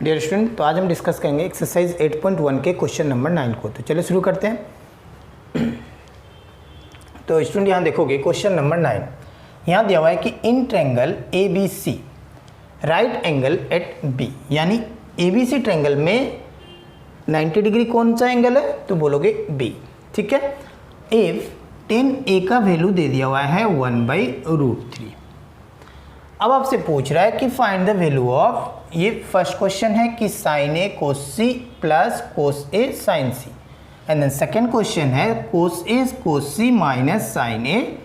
Dear student, तो आज हम डिस्कस करेंगे एक्सरसाइज 8.1 के क्वेश्चन नंबर 9 को। तो चलिए शुरू करते हैं। तो स्टूडेंट यहाँ देखोगे क्वेश्चन नंबर 9, यहाँ दिया हुआ है कि in triangle A B C right angle at B, यानी ए बी सी ट्रायंगल में 90 डिग्री कौन सा एंगल है, तो बोलोगे बी। ठीक है। इफ tan ए का वैल्यू दे दिया हुआ है 1/√3। अब आपसे पूछ रहा है कि फाइंड द वैल्यू ऑफ, ये फर्स्ट क्वेश्चन है कि sine A cos C plus cos A sine C, and then second question है cos A cos C minus sine A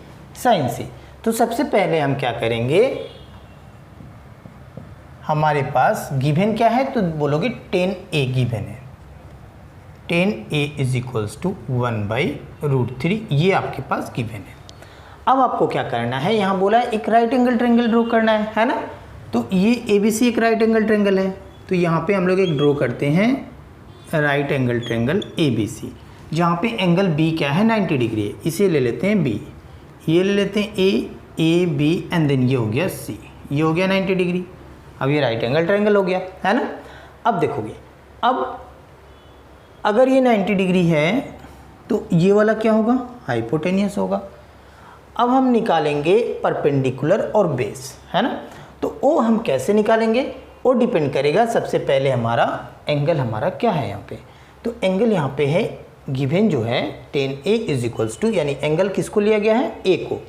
sine C. तो सबसे पहले हम क्या करेंगे, हमारे पास गिवन क्या है, तो बोलोगे tan ए गिवन है, tan A is equals to 1/√3, ये आपके पास गिवन है। अब आपको क्या करना है, यहाँ बोला है एक राइट एंगल ट्रायंगल ड्रॉ करना है ना। तो ये ए बी सी एक राइट एंगल ट्रायंगल है, तो यहाँ पे हम लोग एक ड्रॉ करते हैं right angle triangle A B C, जहाँ पे एंगल बी क्या है 90 डिग्री है, इसे ले लेते हैं बी, ये ले लेते हैं ए बी, एंड देन ये हो गया सी, ये हो गया 90 डिग्री। अब ये राइट एंगल ट्रायंगल हो गया है ना। अब देखोगे, अब अगर ये 90 डिग्री है तो ये वाला क्या होगा, हाइपोटेनियस होगा। अब हम निकालेंगे परपेंडिकुलर और बेस, है ना। तो वो हम कैसे निकालेंगे, वो डिपेंड करेगा सबसे पहले हमारा एंगल हमारा क्या है यहाँ पे। तो एंगल यहाँ पे है गिवन जो है tan A is equals to, यानी एंगल किसको लिया गया है, ए को।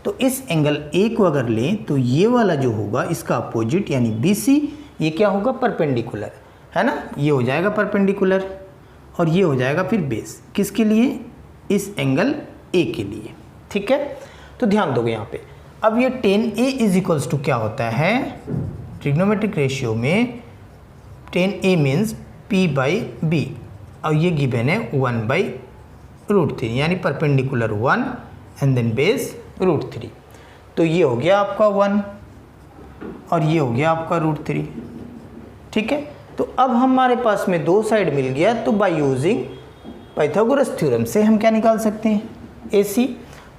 तो इस एंगल ए को अगर लें तो ये वाला जो होगा इसका अपोजिट यानी बी सी, ये क्या होगा परपेंडिकुलर, है ना, ये हो जाएगा परपेंडिकुलर, और ये हो जाएगा फिर बेस, किसके लिए, इस एंगल ए के लिए। ठीक है। तो ध्यान दोगे यहाँ पे, अब ये tan A is equals to क्या होता है, ट्रिग्नोमेट्रिक रेशियो में tan ए मीन्स p/b, और ये गिवन है 1/√3, यानी परपेंडिकुलर 1 एंड देन बेस √3। तो ये हो गया आपका 1 और ये हो गया आपका √3। ठीक है। तो अब हमारे पास में दो साइड मिल गया, तो बाय यूजिंग पाइथागोरस थ्योरम से हम क्या निकाल सकते हैं, AC।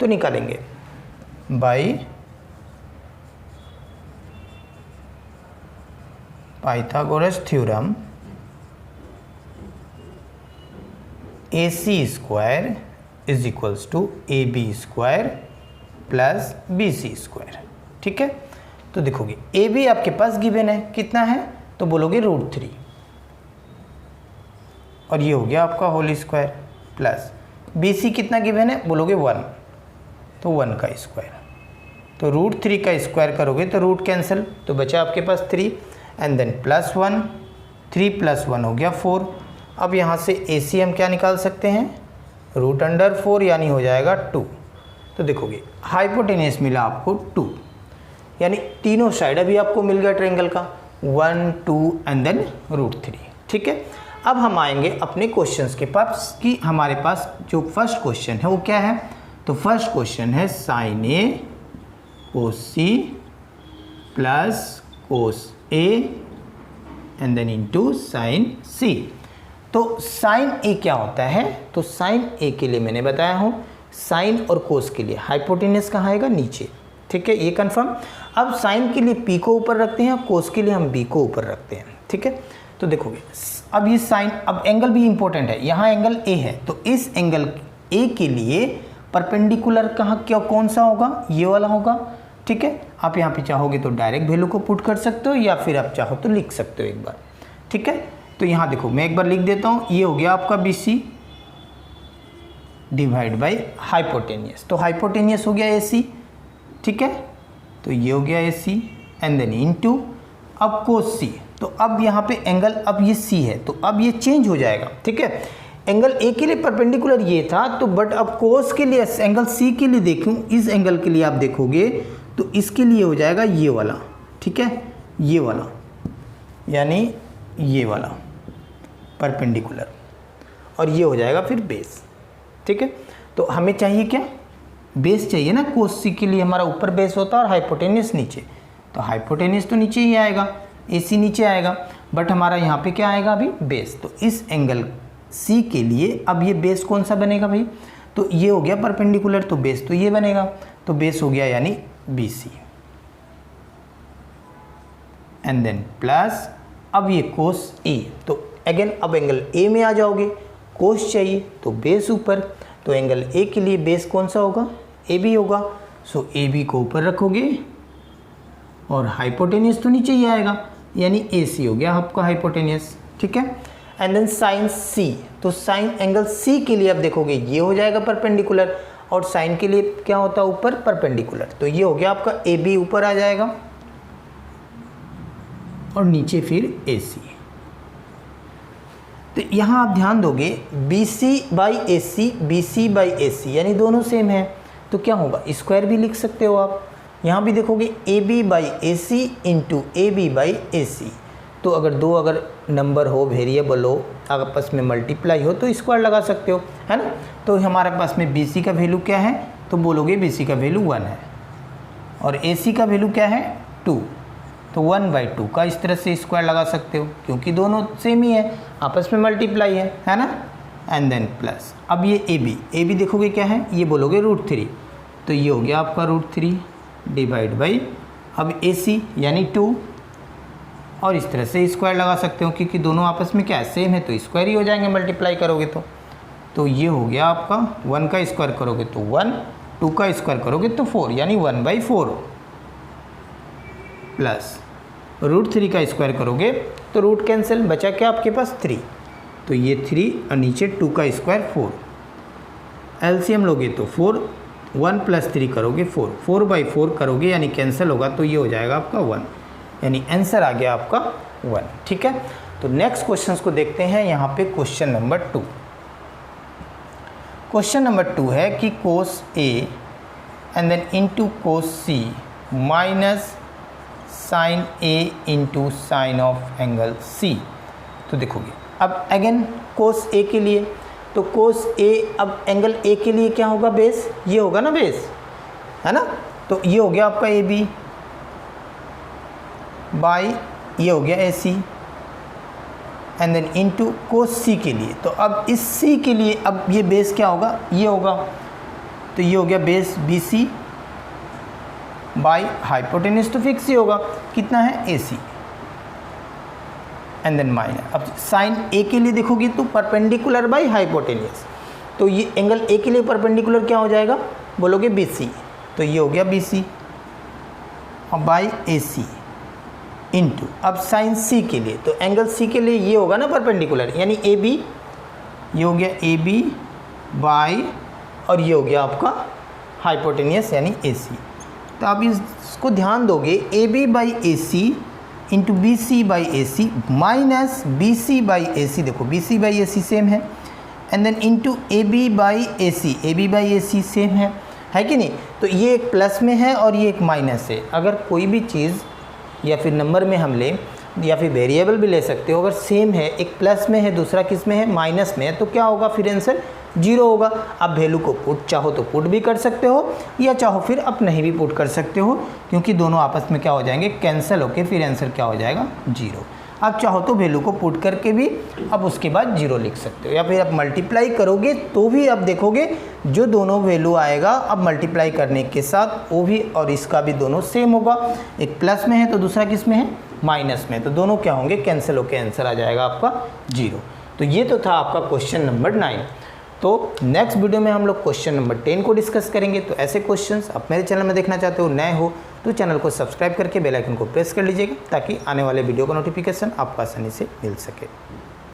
तो निकालेंगे by Pythagoras theorem AC square is equals to AB square plus BC square. ठीक है। तो देखोगे AB आपके पास गिवन है, कितना है, तो बोलोगे √3, और ये हो गया आपका होल स्क्वायर, प्लस BC कितना गिवन है, बोलोगे 1, तो 1 का स्क्वायर, तो √3 का स्क्वायर करोगे तो रूट कैंसिल, तो बचा आपके पास 3, एंड देन प्लस 1, 3 + 1 हो गया 4। अब यहाँ से AC हम क्या निकाल सकते हैं, √4, यानी हो जाएगा 2। तो देखोगे हाइपोटेनियस मिला आपको 2, यानी तीनों साइड अभी आपको मिल गया ट्रायंगल का, 1 2 एंड देन √3। ठीक है। अब हम आएंगे अपने क्वेश्चंस के पास कि हमारे पास जो फर्स्ट क्वेश्चन है वो क्या है। तो फर्स्ट क्वेश्चन है sine A cos C plus cos A and then into sine C. तो साइन ए क्या होता है, तो साइन ए के लिए मैंने बताया हूँ, साइन और कोस के लिए हाइपोटेनियस कहाँ आएगा, नीचे। ठीक है, ये कंफर्म। अब साइन के लिए पी को ऊपर रखते हैं, कोस के लिए हम बी को ऊपर रखते हैं। ठीक है। तो देखोगे अब ये साइन, अब एंगल भी इंपॉर्टेंट है, यहाँ एंगल ए है, तो इस एंगल ए के लिए परपेंडिकुलर कहाँ क्या कौन सा होगा, ये वाला होगा। ठीक है। आप यहाँ पे चाहोगे तो डायरेक्ट वैल्यू को पुट कर सकते हो, या फिर आप चाहो तो लिख सकते हो एक बार। ठीक है। तो यहाँ देखो मैं एक बार लिख देता हूँ, ये हो गया आपका BC डिवाइड बाई हाइपोटेनियस, तो हाइपोटेनियस हो गया AC। ठीक है। तो ये हो गया AC एंड देन इनटू, अब कोस C, तो अब यहाँ पे एंगल, अब ये C है, तो अब ये चेंज हो जाएगा। ठीक है। एंगल A के लिए परपेंडिकुलर ये था, तो बट अब कोस के लिए एंगल C के लिए देखूँ, इस एंगल के लिए आप देखोगे तो इसके लिए हो जाएगा ये वाला। ठीक है, ये वाला, यानी ये वाला परपेंडिकुलर, और ये हो जाएगा फिर बेस। ठीक है। तो हमें चाहिए क्या, बेस चाहिए ना, कोस सी के लिए हमारा ऊपर बेस होता है और हाइपोटेनियस नीचे, तो हाइपोटेनियस तो नीचे ही आएगा, AC नीचे आएगा, बट हमारा यहाँ पे क्या आएगा अभी, बेस। तो इस एंगल C के लिए अब ये बेस कौन सा बनेगा भाई, तो ये हो गया परपेंडिकुलर, तो बेस तो ये बनेगा, तो बेस हो गया यानी BC, एंड देन प्लस अब ये कोस ए, तो अगेन अब एंगल ए में आ जाओगे, कोस चाहिए तो बेस ऊपर, तो एंगल ए के लिए बेस कौन सा होगा, ए बी होगा। सो ए बी को ऊपर रखोगे और हाइपोटेनियस तो नीचे ही आएगा, यानी ए सी हो गया आपका हाइपोटेनियस, ठीक है। एंड देन साइन सी, तो साइन एंगल सी के लिए अब देखोगे ये हो जाएगा परपेंडिकुलर, और साइन के लिए क्या होता है ऊपर परपेंडिकुलर, तो ये हो गया आपका ए बी ऊपर आ जाएगा और नीचे फिर ए सी। तो यहाँ आप ध्यान दोगे B C by A C, B C by A C यानी दोनों सेम है, तो क्या होगा स्क्वायर भी लिख सकते हो आप। यहाँ भी देखोगे A B by A C into A B by A C, तो अगर दो अगर नंबर हो, वेरिएबल हो, आपस में मल्टीप्लाई हो तो स्क्वायर लगा सकते हो, है ना। तो हमारे पास में बी सी का वैल्यू क्या है, तो बोलोगे बी सी का वैल्यू 1 है और ए सी का वैल्यू क्या है 2, तो 1/2 का इस तरह से स्क्वायर लगा सकते हो, क्योंकि दोनों सेम ही है, आपस में मल्टीप्लाई है ना। एंड देन प्लस, अब ये ए बी देखोगे क्या है, ये बोलोगे √3, तो ये हो गया आपका √3 डिवाइड बाई अब ए सी यानी 2, और इस तरह से स्क्वायर लगा सकते हो क्योंकि दोनों आपस में क्या है सेम है, तो स्क्वायर ही हो जाएंगे मल्टीप्लाई करोगे तो ये हो गया आपका 1 का स्क्वायर करोगे तो 1, 2 का स्क्वायर करोगे तो 4 यानी 1/4 प्लस √3 का स्क्वायर करोगे तो रूट कैंसिल, बचा क्या आपके पास 3, तो ये 3 और नीचे 2 का स्क्वायर 4, एलसीएम लोगे तो 4, 1 + 3 करोगे 4, 4/4 करोगे यानी कैंसिल होगा, तो ये हो जाएगा आपका 1, यानी आंसर आ गया आपका 1, ठीक है। तो नेक्स्ट क्वेश्चंस को देखते हैं। यहाँ पे क्वेश्चन नंबर 2, क्वेश्चन नंबर 2 है कि cos A and then into cos C minus sine A into sine of angle C. तो देखोगे अब अगेन कोस ए के लिए, तो कोस ए अब एंगल ए के लिए क्या होगा बेस, ये होगा ना बेस, है ना। तो ये हो गया आपका ए बी बाई ये हो गया ए सी एंड देन इनटू कोस सी के लिए, तो अब इस सी के लिए अब ये बेस क्या होगा, ये होगा, तो ये हो गया base B C by hypotenuse तो फिक्स ही होगा, कितना है A C and then minus. अब साइन ए के लिए देखोगे तो परपेंडिकुलर बाई हाइपोटेन्यूज, तो ये एंगल ए के लिए परपेंडिकुलर क्या हो जाएगा, बोलोगे बी सी, तो ये हो गया बी सी और बाई ए सी इंटू अब साइन सी के लिए, तो एंगल सी के लिए ये होगा ना परपेंडिकुलर यानी ए बी, ये हो गया ए बी बाई और ये हो गया आपका हाइपोटेनियस यानी ए सी। तो आप इसको ध्यान दोगे A B by A C into B C by A C minus B C by A C, देखो B C by A C same है, and then into A B by A C, A B by A C same है कि नहीं। तो ये एक plus में है और ये एक माइनस है। अगर कोई भी चीज़ या फिर नंबर में हम लें या फिर वेरिएबल भी ले सकते हो, अगर सेम है, एक प्लस में है दूसरा किस में है माइनस में है, तो क्या होगा फिर आंसर 0 होगा। आप वैल्यू को पुट चाहो तो पुट भी कर सकते हो या चाहो फिर आप नहीं भी पुट कर सकते हो, क्योंकि दोनों आपस में क्या हो जाएंगे कैंसिल होके फिर आंसर क्या हो जाएगा 0। आप चाहो तो वैल्यू को पुट करके भी अब उसके बाद 0 लिख सकते हो, या फिर आप मल्टीप्लाई करोगे तो भी आप देखोगे जो दोनों वैल्यू आएगा अब मल्टीप्लाई करने के साथ वो भी और इसका भी दोनों सेम होगा, एक प्लस में है तो दूसरा किस में है माइनस में, तो दोनों क्या होंगे कैंसिल होकर आंसर आ जाएगा आपका 0। तो ये तो था आपका क्वेश्चन नंबर 9। तो नेक्स्ट वीडियो में हम लोग क्वेश्चन नंबर 10 को डिस्कस करेंगे। तो ऐसे क्वेश्चंस आप मेरे चैनल में देखना चाहते हो, नए हो तो चैनल को सब्सक्राइब करके बेल आइकन को प्रेस कर लीजिएगा ताकि आने वाले वीडियो का नोटिफिकेशन आपको आसानी से मिल सके।